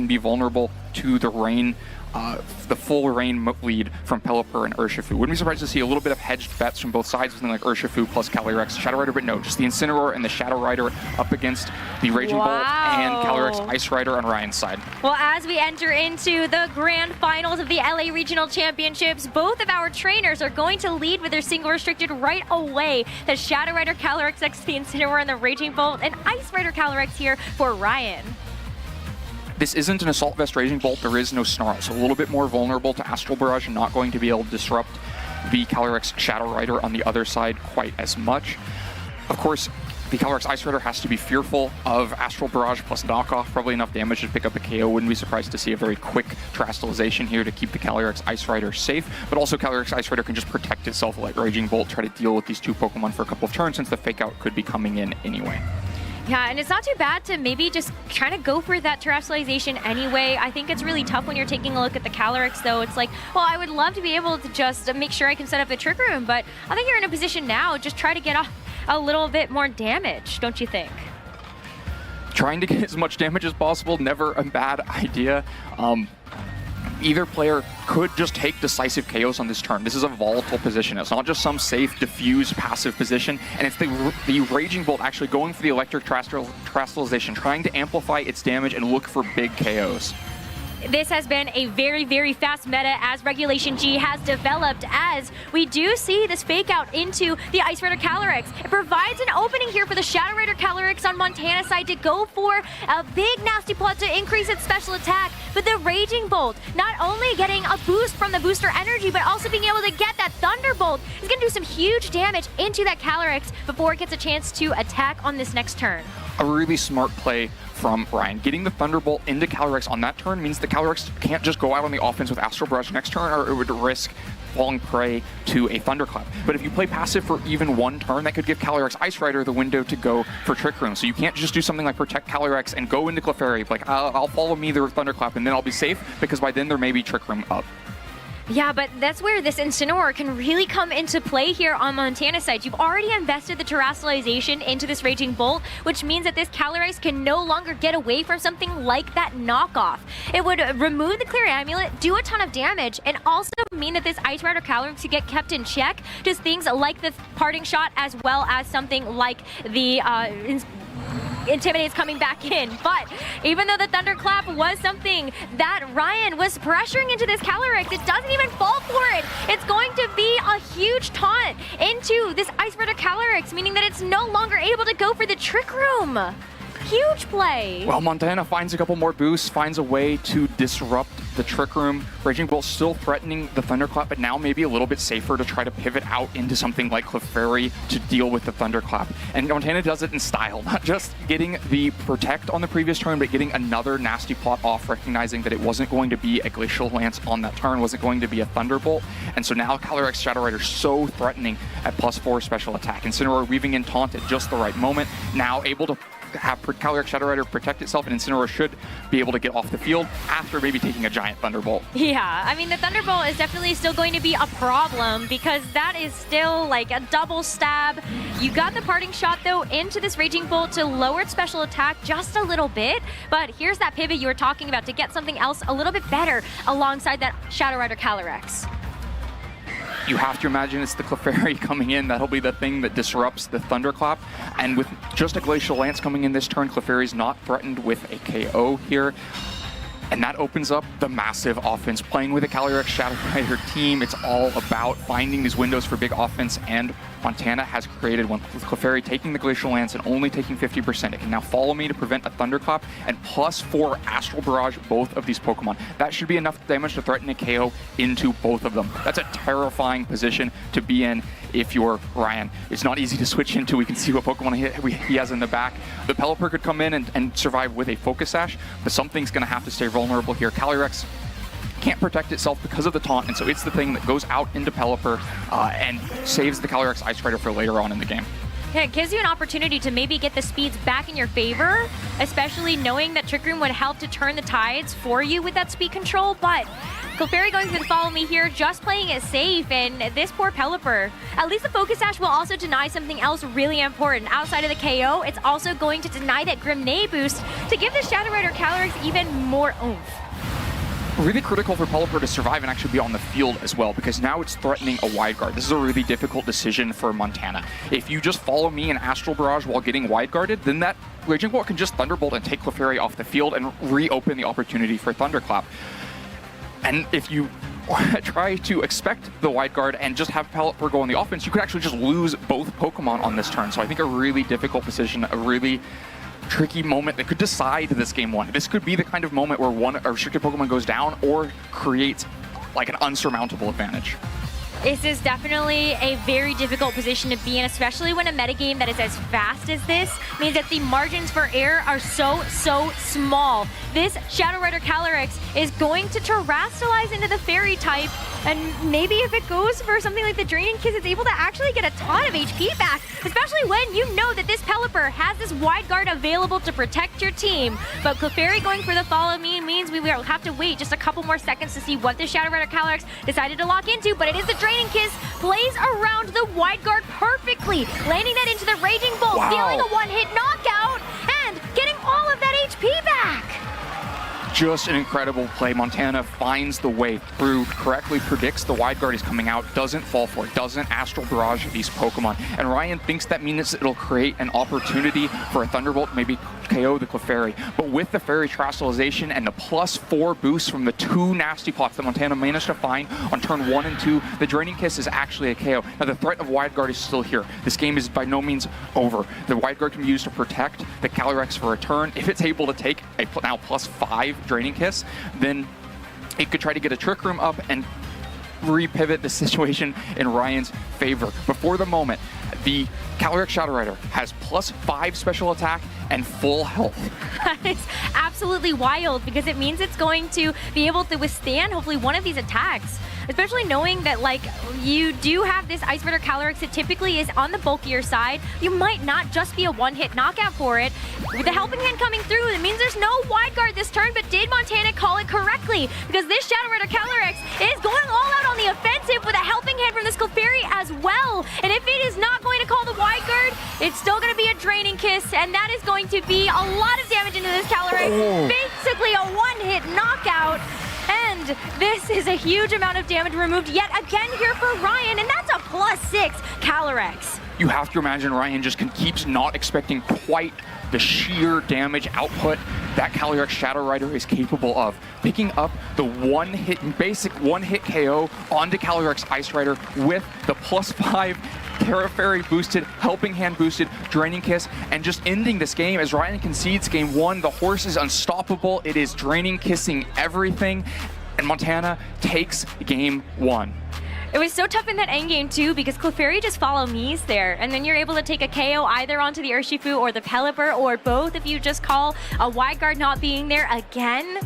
be vulnerable to the rain, the full rain lead from Pelipper and Urshifu. Wouldn't be surprised to see a little bit of hedged bets from both sides, something like Urshifu plus Calyrex Shadow Rider, but no, just the Incineroar and the Shadow Rider up against the Raging Bolt and Calyrex Ice Rider on Ryan's side. Well, as we enter into the grand finals of the LA Regional Championships, both of our trainers are going to lead with their single restricted right away. The Shadow Rider Calyrex X, the Incineroar, and the Raging Bolt, and Ice Rider Calyrex here for Ryan. This isn't an Assault Vest Raging Bolt, there is no Snarl, so a little bit more vulnerable to Astral Barrage and not going to be able to disrupt the Calyrex Shadow Rider on the other side quite as much. Of course, the Calyrex Ice Rider has to be fearful of Astral Barrage plus knockoff, probably enough damage to pick up a KO. Wouldn't be surprised to see a very quick Terastallization here to keep the Calyrex Ice Rider safe, but also Calyrex Ice Rider can just protect itself like Raging Bolt, try to deal with these two Pokemon for a couple of turns since the Fake Out could be coming in anyway. Yeah, and it's not too bad to maybe just try to go for that Terastallization anyway. I think it's really tough when you're taking a look at the Calyrex, though. It's like, well, I would love to be able to just make sure I can set up a Trick Room, but I think you're in a position now, just try to get a little bit more damage, don't you think? Trying to get as much damage as possible, never a bad idea. Either player could just take decisive KOs on this turn. This is a volatile position. It's not just some safe, diffuse, passive position, and it's the Raging Bolt actually going for the Electric Terastallization, trying to amplify its damage and look for big KOs. This has been a very, very fast meta as Regulation G has developed, as we do see this Fake Out into the Ice Rider Calyrex. It provides an opening here for the Shadow Rider Calyrex on Montana's side to go for a big nasty plot to increase its special attack, but the Raging Bolt not only getting a boost from the booster energy, but also being able to get that Thunderbolt is going to do some huge damage into that Calyrex before it gets a chance to attack on this next turn. A really smart play from Ryan. Getting the Thunderbolt into Calyrex on that turn means the Calyrex can't just go out on the offense with Astral Barrage next turn, or it would risk falling prey to a Thunderclap. But if you play passive for even one turn, that could give Calyrex Ice Rider the window to go for Trick Room. So you can't just do something like Protect Calyrex and go into Clefairy, like, I'll follow me the Thunderclap and then I'll be safe, because by then there may be Trick Room up. Yeah, but that's where this Incineroar can really come into play here on Montana's side. You've already invested the Terastallization into this Raging Bolt, which means that this Calyrex can no longer get away from something like that knockoff. It would remove the Clear Amulet, do a ton of damage, and also mean that this Ice Rider Calyrex could get kept in check. Just things like the Parting Shot, as well as something like the Intimidate's coming back in. But even though the Thunderclap was something that Ryan was pressuring into this Calyrex, it doesn't even fall for it. It's going to be a huge taunt into this Ice Rider Calyrex, meaning that it's no longer able to go for the Trick Room. Huge play. Well, Montana finds a couple more boosts, finds a way to disrupt the Trick Room. Raging Bolt still threatening the Thunderclap, but now maybe a little bit safer to try to pivot out into something like Clefairy to deal with the Thunderclap. And Montana does it in style, not just getting the Protect on the previous turn, but getting another nasty plot off, recognizing that it wasn't going to be a Glacial Lance on that turn, wasn't going to be a Thunderbolt. And so now Calyrex Shadow Rider so threatening at +4 special attack. Incineroar weaving in Taunt at just the right moment, now able to have Calyrex Shadow Rider protect itself, and Incineroar should be able to get off the field after maybe taking a giant Thunderbolt. Yeah, I mean, the Thunderbolt is definitely still going to be a problem because that is still like a double stab. You got the Parting Shot, though, into this Raging Bolt to lower its special attack just a little bit, but here's that pivot you were talking about to get something else a little bit better alongside that Shadow Rider Calyrex. You have to imagine it's the Clefairy coming in. That'll be the thing that disrupts the Thunderclap. And with just a Glacial Lance coming in this turn, Clefairy's not threatened with a KO here. And that opens up the massive offense. Playing with a Calyrex Shadow Rider team, it's all about finding these windows for big offense, and Montana has created one with Clefairy taking the Glacial Lance and only taking 50%. It can now follow me to prevent a Thunderclap and +4 Astral Barrage both of these Pokemon. That should be enough damage to threaten a KO into both of them. That's a terrifying position to be in if you're Ryan. It's not easy to switch into. We can see what Pokemon he has in the back. The Pelipper could come in and survive with a Focus Sash, but something's going to have to stay vulnerable here. Calyrex can't protect itself because of the taunt, and so it's the thing that goes out into Pelipper and saves the Calyrex Ice Rider for later on in the game. Yeah, it gives you an opportunity to maybe get the speeds back in your favor, especially knowing that Trick Room would help to turn the tides for you with that speed control, but Clefairy going to follow me here, just playing it safe, and this poor Pelipper. At least the Focus Sash will also deny something else really important. Outside of the KO, it's also going to deny that Grenade boost to give the Shadow Rider Calyrex even more oomph. Really critical for Pelipper to survive and actually be on the field as well, because now it's threatening a wide guard. This is a really difficult decision for Montana. If you just follow me in Astral Barrage while getting wide guarded, then that Raging Bolt can just Thunderbolt and take Clefairy off the field and reopen the opportunity for Thunderclap. And if you try to expect the wide guard and just have Pelipper go on the offense, you could actually just lose both Pokemon on this turn. So I think a really difficult position, a really tricky moment that could decide this game one. This could be the kind of moment where a restricted Pokemon goes down or creates like an unsurmountable advantage. This is definitely a very difficult position to be in, especially when a metagame that is as fast as this means that the margins for error are so small. This Shadow Rider Calyrex is going to terrestrialize into the Fairy type, and maybe if it goes for something like the Draining Kiss, it's able to actually get a ton of HP back, especially when you know that this Pelipper has this wide guard available to protect your team. But Clefairy going for the follow me means we will have to wait just a couple more seconds to see what the Shadow Rider Calyrex decided to lock into, but it is the Draining Kiss, plays around the wide guard perfectly, landing that into the Raging Bolt, dealing a one-hit knockout, and getting all of that HP back. Just an incredible play. Montana finds the way through, correctly predicts the wide guard is coming out, doesn't fall for it, doesn't Astral Barrage these Pokemon. And Ryan thinks that means it'll create an opportunity for a Thunderbolt, maybe KO the Clefairy. But with the Fairy Terrestrialization and the +4 boost from the 2 Nasty Plots that Montana managed to find on turn 1 and 2, the Draining Kiss is actually a KO. Now the threat of wide guard is still here. This game is by no means over. The wide guard can be used to protect the Calyrex for a turn. If it's able to take a now +5 Draining Kiss, then it could try to get a Trick Room up and repivot the situation in Ryan's favor. Before the moment, the Calyrex Shadow Rider has +5 special attack and full health. That is absolutely wild, because it means it's going to be able to withstand hopefully one of these attacks. Especially knowing that, like, you do have this Ice Rider Calyrex that typically is on the bulkier side. You might not just be a one-hit knockout for it. With the Helping Hand coming through, it means there's no wide guard this turn, but did Montana call it correctly? Because this Shadow Rider Calyrex is going all out on the offensive with a Helping Hand from this Clefairy as well. And if it is not going to call the wide guard, it's still going to be a Draining Kiss, and that is going to be a lot of damage into this Calyrex. Basically a one-hit knockout. And this is a huge amount of damage removed yet again here for Ryan, and that's a +6 Calyrex. You have to imagine Ryan just keeps not expecting quite the sheer damage output that Calyrex Shadow Rider is capable of. Picking up the basic one-hit KO onto Calyrex Ice Rider with the +5 Terra Fairy boosted, Helping Hand boosted, Draining Kiss, and just ending this game as Ryan concedes game 1. The horse is unstoppable. It is Draining Kissing everything, and Montana takes game 1. It was so tough in that endgame too, because Clefairy just follow me's there, and then you're able to take a KO either onto the Urshifu or the Pelipper, or both if you just call a wide guard not being there again.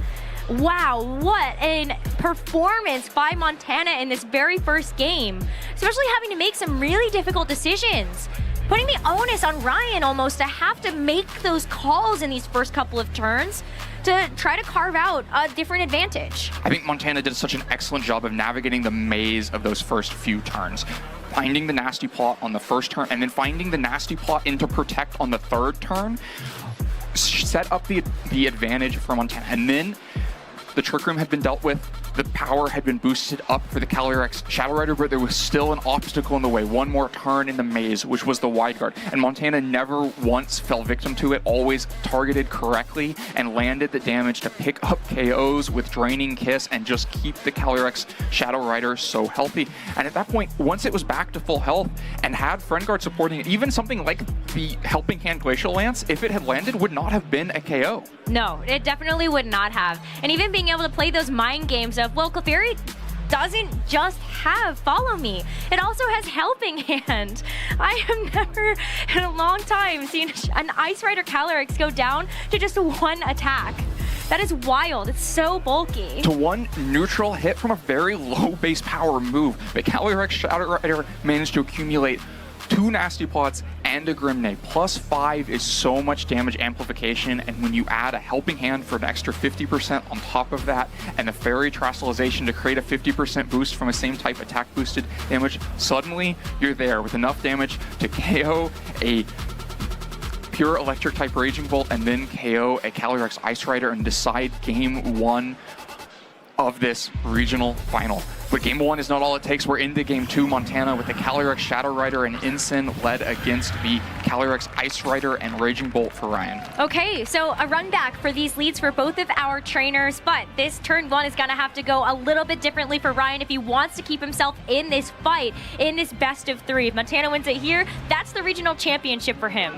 Wow, what a performance by Montana in this very first game, especially having to make some really difficult decisions. Putting the onus on Ryan almost to have to make those calls in these first couple of turns to try to carve out a different advantage. I think Montana did such an excellent job of navigating the maze of those first few turns. Finding the Nasty Plot on the first turn, and then finding the Nasty Plot into Protect on the third turn, set up the advantage for Montana. And then the Trick Room had been dealt with, the power had been boosted up for the Calyrex Shadow Rider, but there was still an obstacle in the way, one more turn in the maze, which was the wide guard. And Montana never once fell victim to it, always targeted correctly and landed the damage to pick up KOs with Draining Kiss and just keep the Calyrex Shadow Rider so healthy. And at that point, once it was back to full health and had Friend Guard supporting it, even something like the Helping Hand Glacial Lance, if it had landed, would not have been a KO. No, it definitely would not have. And even being able to play those mind games of, well, Clefairy doesn't just have Follow Me. It also has Helping Hand. I have never in a long time seen an Ice Rider Calyrex go down to just one attack. That is wild. It's so bulky. To one neutral hit from a very low base power move, but Calyrex Shadow Rider managed to accumulate 2 Nasty Plots and a Grimnay. +5 is so much damage amplification, and when you add a Helping Hand for an extra 50% on top of that, and the Fairy Terastallization to create a 50% boost from a same type attack boosted damage, suddenly you're there with enough damage to KO a pure electric type Raging Bolt and then KO a Calyrex Ice Rider and decide game 1 of this regional final. But game 1 is not all it takes. We're into game 2, Montana, with the Calyrex Shadow Rider and Ensign led against the Calyrex Ice Rider and Raging Bolt for Ryan. Okay, so a run back for these leads for both of our trainers, but this turn 1 is gonna have to go a little bit differently for Ryan if he wants to keep himself in this fight, in this best of 3. If Montana wins it here, that's the regional championship for him.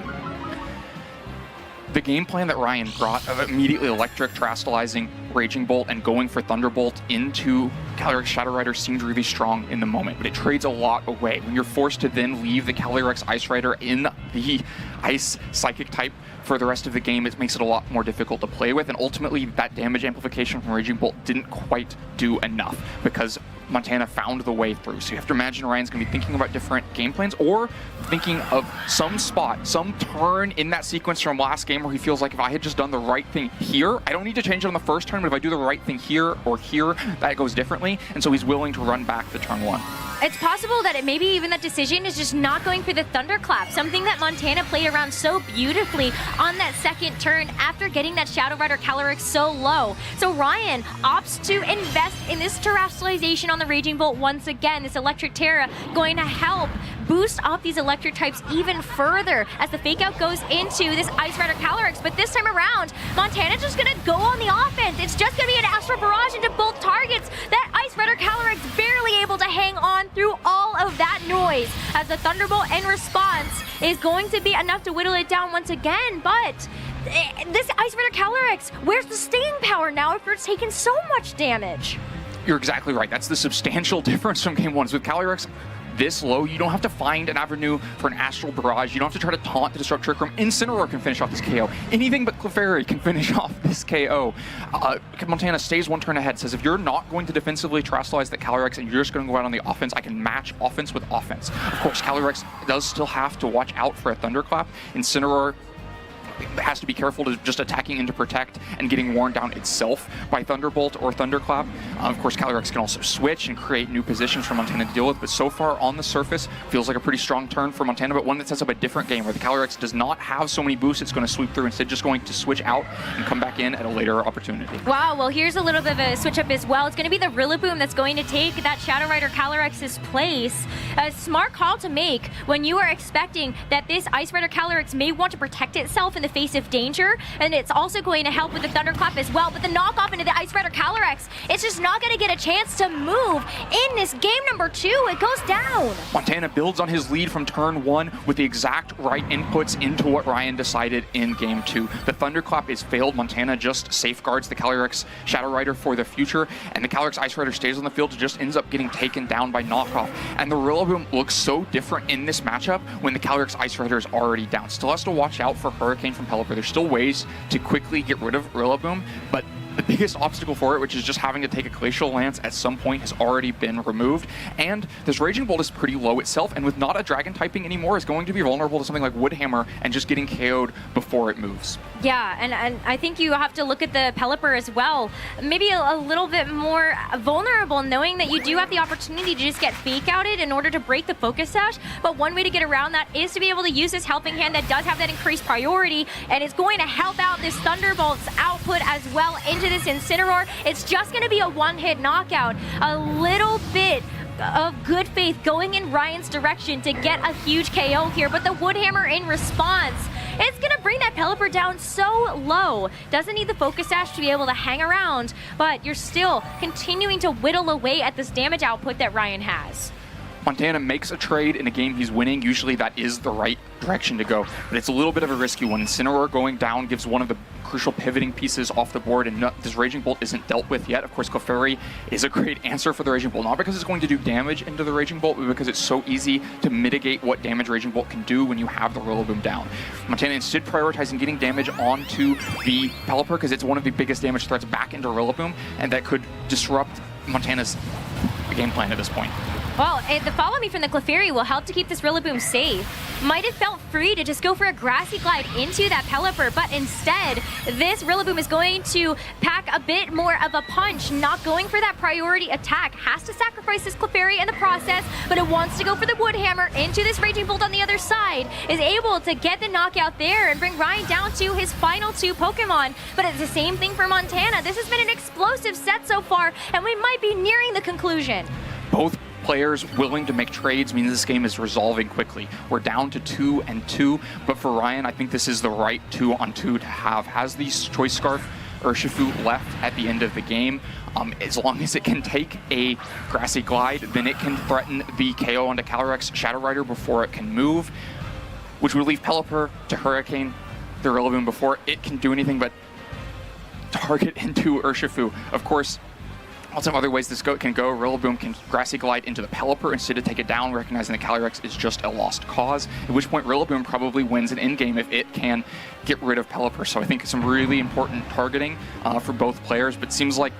The game plan that Ryan brought of immediately electric terastallizing Raging Bolt and going for Thunderbolt into Calyrex Shadow Rider seemed really strong in the moment, but it trades a lot away. When you're forced to then leave the Calyrex Ice Rider in the Ice Psychic type for the rest of the game, it makes it a lot more difficult to play with, and ultimately that damage amplification from Raging Bolt didn't quite do enough because Montana found the way through. So you have to imagine Ryan's going to be thinking about different game plans or thinking of some spot, some turn in that sequence from last game where he feels like if I had just done the right thing here, I don't need to change it on the first turn, but if I do the right thing here or here, that goes differently. And so he's willing to run back the turn 1. It's possible that it maybe even that decision is just not going for the Thunderclap, something that Montana played around so beautifully on that second turn after getting that Shadow Rider Calyrex so low. So Ryan opts to invest in this Terastallization on the Raging Bolt once again. This Electric Terra going to help boost up these electric types even further as the fake out goes into this Ice Rider Calyrex. But this time around, Montana's just gonna go on the offense. It's just gonna be an Astral Barrage into both targets. That Ice Rider Calyrex barely able to hang on through all of that noise as the Thunderbolt in response is going to be enough to whittle it down once again. But this Ice Rider Calyrex, where's the staying power now if it's taking so much damage? You're exactly right. That's the substantial difference from game 1. With Calyrex this low, you don't have to find an avenue for an Astral Barrage. You don't have to try to taunt the Disrupt Trick Room. Incineroar can finish off this KO. Anything but Clefairy can finish off this KO. Montana stays 1 turn ahead, says if you're not going to defensively Terastallize the Calyrex and you're just going to go out on the offense, I can match offense with offense. Of course, Calyrex does still have to watch out for a Thunderclap. Incineroar has to be careful to just attacking into Protect and getting worn down itself by Thunderbolt or Thunderclap. Of course, Calyrex can also switch and create new positions for Montana to deal with, but so far on the surface, feels like a pretty strong turn for Montana, but one that sets up a different game where the Calyrex does not have so many boosts it's going to sweep through, instead just going to switch out and come back in at a later opportunity. Wow, well here's a little bit of a switch up as well. It's going to be the Rillaboom that's going to take that Shadow Rider Calyrex's place. A smart call to make when you are expecting that this Ice Rider Calyrex may want to protect itself in the face of danger, and it's also going to help with the Thunderclap as well, but the knockoff into the Ice Rider Calyrex, it's just not going to get a chance to move in this game number 2. It goes down. Montana builds on his lead from turn 1 with the exact right inputs into what Ryan decided in game 2. The Thunderclap is failed. Montana just safeguards the Calyrex Shadow Rider for the future, and the Calyrex Ice Rider stays on the field. It just ends up getting taken down by knockoff. And the Rillaboom looks so different in this matchup when the Calyrex Ice Rider is already down. Still has to watch out for Hurricane from Pelipper. There's still ways to quickly get rid of Rillaboom, but the biggest obstacle for it, which is just having to take a Glacial Lance at some point, has already been removed. And this Raging Bolt is pretty low itself, and with not a Dragon typing anymore, is going to be vulnerable to something like Woodhammer and just getting KO'd before it moves. Yeah, and I think you have to look at the Pelipper as well. Maybe a little bit more vulnerable, knowing that you do have the opportunity to just get fake outed in order to break the Focus Sash. But one way to get around that is to be able to use this Helping Hand that does have that increased priority, and it's going to help out this Thunderbolt's output as well into this Incineroar. It's just going to be a one-hit knockout. A little bit of good faith going in Ryan's direction to get a huge KO here, but the Woodhammer in response, it's gonna bring that Pelipper down so low. Doesn't need the Focus Sash to be able to hang around, but you're still continuing to whittle away at this damage output that Ryan has. Montana makes a trade in a game he's winning. Usually that is the right direction to go, but it's a little bit of a risky one. Incineroar going down gives one of the crucial pivoting pieces off the board, and this Raging Bolt isn't dealt with yet. Of course, Clefairy is a great answer for the Raging Bolt, not because it's going to do damage into the Raging Bolt, but because it's so easy to mitigate what damage Raging Bolt can do when you have the Rillaboom down. Montana instead prioritizing getting damage onto the Pelipper because it's one of the biggest damage threats back into Rillaboom, and that could disrupt Montana's game plan at this point. Well, the follow me from the Clefairy will help to keep this Rillaboom safe. Might have felt free to just go for a Grassy Glide into that Pelipper, but instead, this Rillaboom is going to pack a bit more of a punch, not going for that priority attack. Has to sacrifice this Clefairy in the process, but it wants to go for the Wood Hammer into this Raging Bolt on the other side. Is able to get the knockout there and bring Ryan down to his final 2 Pokemon. But it's the same thing for Montana. This has been an explosive set so far, and we might be nearing the conclusion. Both players willing to make trades means this game is resolving quickly. We're down to 2-2, but for Ryan, I think this is the right 2-on-2 to have. Has the Choice Scarf Urshifu left at the end of the game. As long as it can take a Grassy Glide, then it can threaten the KO onto Calyrex Shadow Rider before it can move, which would leave Pelipper to Hurricane the Rillaboom before it can do anything but target into Urshifu. Of course, lots of other ways this can go. Rillaboom can Grassy Glide into the Pelipper instead of take it down, recognizing that Calyrex is just a lost cause, at which point Rillaboom probably wins an endgame if it can get rid of Pelipper. So I think it's some really important targeting for both players, but it seems like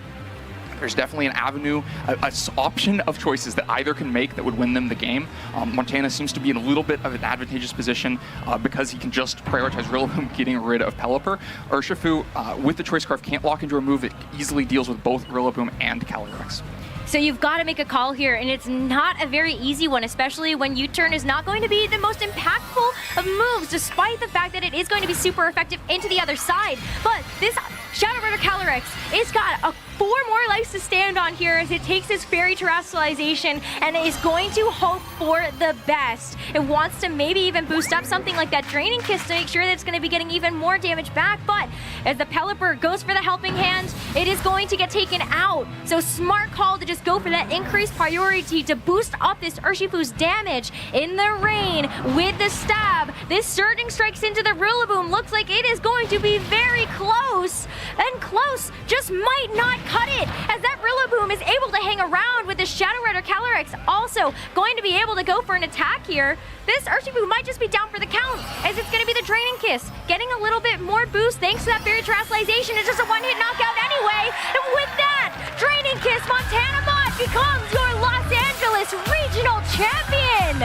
there's definitely an avenue, an option of choices that either can make that would win them the game. Montana seems to be in a little bit of an advantageous position because he can just prioritize Rillaboom getting rid of Pelipper. Urshifu, with the Choice Scarf, can't lock into a move that easily deals with both Rillaboom and Calyrex. So you've got to make a call here, and it's not a very easy one, especially when U-turn is not going to be the most impactful of moves, despite the fact that it is going to be super effective into the other side. But this Shadow Rider Calyrex is got 4 more lives to stand on here as it takes its Fairy Terrestrialization and is going to hope for the best. It wants to maybe even boost up something like that Draining Kiss to make sure that it's going to be getting even more damage back, but as the Pelipper goes for the Helping Hand, it is going to get taken out. So smart call to just go for that increased priority to boost up this Urshifu's damage in the rain with the stab. This Surging Strikes into the Rillaboom. Looks like it is going to be very close, and close just might not cut it, as that Rillaboom is able to hang around with the Shadow Rider Calyrex also going to be able to go for an attack here. This Urshifu might just be down for the count, as it's going to be the Draining Kiss, getting a little bit more boost thanks to that Fairy Terrestrialization. It's just a one-hit knockout anyway, and with that, Draining Kiss, Montana Mott becomes your Los Angeles Regional Champion!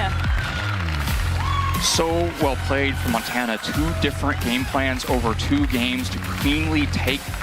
So well played from Montana. 2 different game plans over 2 games to cleanly take that